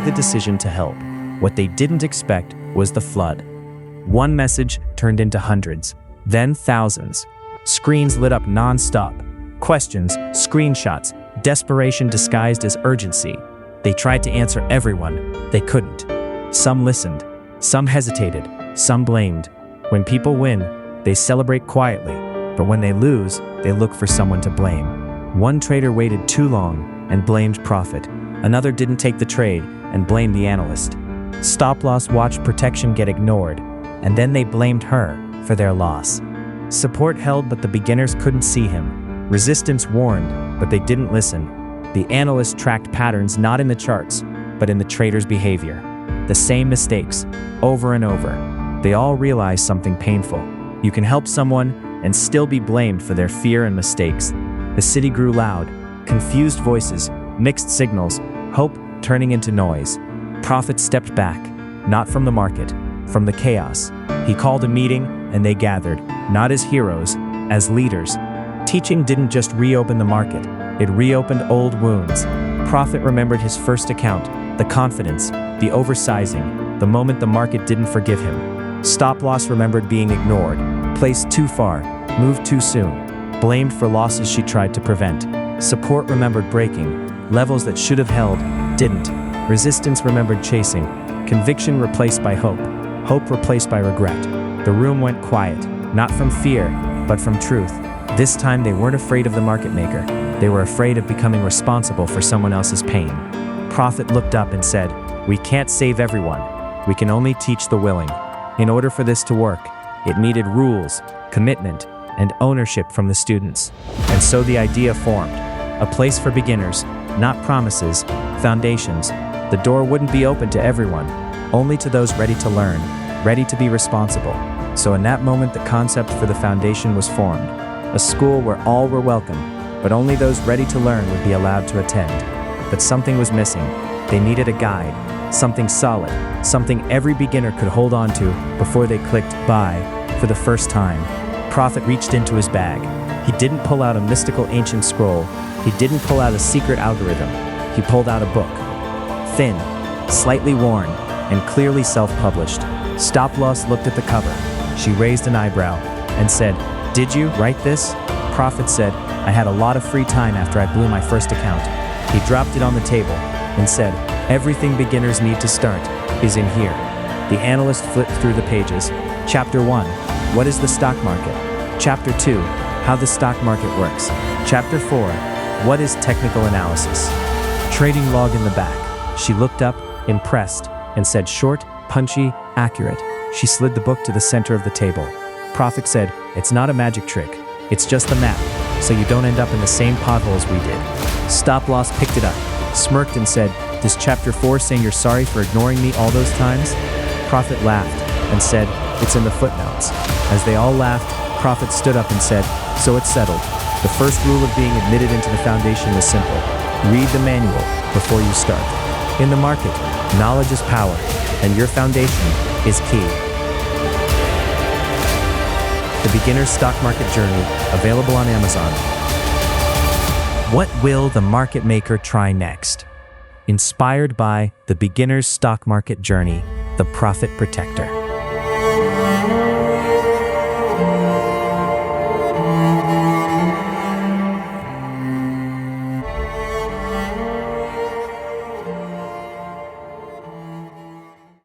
the decision to help. What they didn't expect was the flood. One message turned into hundreds, then thousands. Screens lit up non-stop. Questions, screenshots, desperation disguised as urgency. They tried to answer everyone. They couldn't. Some listened. Some hesitated. Some blamed. When people win, they celebrate quietly. But when they lose, they look for someone to blame. One trader waited too long and blamed profit. Another didn't take the trade and blamed the analyst. Stop-loss watched protection get ignored, and then they blamed her for their loss. Support held, but the beginners couldn't see him. Resistance warned, but they didn't listen. The analyst tracked patterns not in the charts, but in the trader's behavior. The same mistakes, over and over. They all realized something painful. You can help someone and still be blamed for their fear and mistakes. The city grew loud, confused voices, mixed signals, hope turning into noise. Prophet stepped back, not from the market, from the chaos. He called a meeting, and they gathered, not as heroes, as leaders. Teaching didn't just reopen the market, it reopened old wounds. Prophet remembered his first account, the confidence, the oversizing, the moment the market didn't forgive him. Stop-loss remembered being ignored, placed too far, moved too soon, blamed for losses she tried to prevent. Support remembered breaking, levels that should have held, didn't. Resistance remembered chasing, conviction replaced by hope, hope replaced by regret. The room went quiet, not from fear, but from truth. This time they weren't afraid of the market maker. They were afraid of becoming responsible for someone else's pain. Prophet looked up and said, "We can't save everyone. We can only teach the willing." In order for this to work, it needed rules, commitment, and ownership from the students. And so the idea formed. A place for beginners, not promises, foundations. The door wouldn't be open to everyone, only to those ready to learn, ready to be responsible. So in that moment, the concept for the foundation was formed. A school where all were welcome, but only those ready to learn would be allowed to attend. But something was missing. They needed a guide, something solid, something every beginner could hold on to before they clicked buy for the first time. Prophet reached into his bag. He didn't pull out a mystical ancient scroll. He didn't pull out a secret algorithm. He pulled out a book. Thin, slightly worn, and clearly self-published. Stop-loss looked at the cover. She raised an eyebrow and said, "Did you write this?" Prophet said, "I had a lot of free time after I blew my first account." He dropped it on the table and said, "Everything beginners need to start is in here." The analyst flipped through the pages. Chapter 1, What is the stock market? Chapter 2, How the stock market works. Chapter 4, What is technical analysis? Trading log in the back. She looked up, impressed, and said short, punchy, accurate. She slid the book to the center of the table. Prophet said, "It's not a magic trick. It's just the map, so you don't end up in the same potholes we did." Stop-loss picked it up, smirked and said, "Does chapter 4 saying you're sorry for ignoring me all those times?" Prophet laughed and said, "It's in the footnotes." As they all laughed, Prophet stood up and said, "So it's settled. The first rule of being admitted into the foundation is simple. Read the manual before you start. In the market, knowledge is power, and your foundation is key." The Beginner's Stock Market Journey, available on Amazon. What will the market maker try next? Inspired by The Beginner's Stock Market Journey, The Profit Protector.